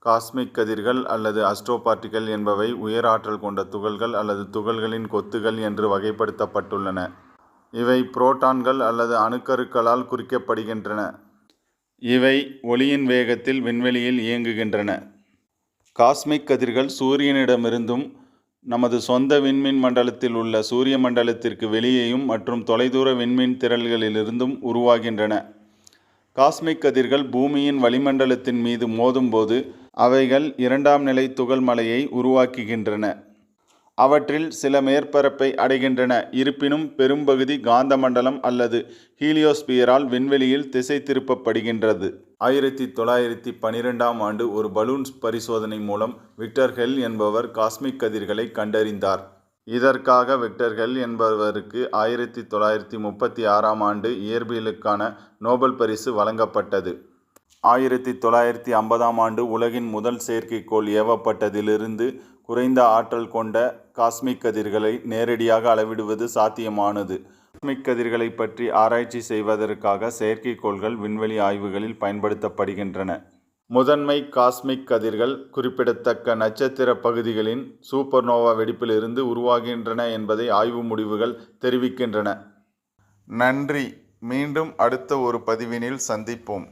Cosmic கதிர்கள் அல்லது அஸ்ட்ரோபார்ட்டிகள் என்பவை உயர் ஆற்றல் கொண்ட துகள்கள் அல்லது துகள்களின் கொத்துகள் என்று வகைப்படுத்தப்பட்டுள்ளன. இவை புரோட்டான்கள் அல்லது அணுக்கருக்களால் குறிக்கப்படுகின்றன. இவை ஒளியின் வேகத்தில் விண்வெளியில் இயங்குகின்றன. காஸ்மிக் கதிர்கள் சூரியனிடமிருந்தும் நமது சொந்த விண்மீன் மண்டலத்தில் உள்ள சூரிய மண்டலத்திற்கு வெளியேயும் மற்றும் தொலைதூர விண்மீன் திரள்களிலிருந்தும் உருவாகின்றன. காஸ்மிக் கதிர்கள் பூமியின் வளிமண்டலத்தின் மீது மோதும்போது அவைகள் இரண்டாம் நிலை துகள் மழையை உருவாக்குகின்றன. அவற்றில் சில மேற்பரப்பை அடைகின்றன. இருப்பினும் பெரும்பகுதி காந்த மண்டலம் அல்லது ஹீலியோஸ்பியரால் விண்வெளியில் திசை திருப்பப்படுகின்றது. 1912ஆம் ஆண்டு ஒரு பலூன் பரிசோதனை மூலம் விக்டர் ஹெல் என்பவர் காஸ்மிக் கதிர்களை கண்டறிந்தார். இதற்காக விக்டர் ஹெல் என்பவருக்கு 1936ஆம் ஆண்டு இயற்பியலுக்கான நோபல் பரிசு வழங்கப்பட்டது. 1950ஆம் ஆண்டு உலகின் முதல் செயற்கைக்கோள் ஏவப்பட்டதிலிருந்து குறைந்த ஆற்றல் கொண்ட காஸ்மிக் கதிர்களை நேரடியாக அளவிடுவது சாத்தியமானது. காஸ்மிக் கதிர்களை பற்றி ஆராய்ச்சி செய்வதற்காக செயற்கைக்கோள்கள் விண்வெளி ஆய்வுகளில் பயன்படுத்தப்படுகின்றன. முதன்மை காஸ்மிக் கதிர்கள் குறிப்பிடத்தக்க நட்சத்திர பகுதிகளின் சூப்பர்னோவா வெடிப்பிலிருந்து உருவாகின்றன என்பதை ஆய்வு முடிவுகள் தெரிவிக்கின்றன. நன்றி. மீண்டும் அடுத்த ஒரு பதிவினில் சந்திப்போம்.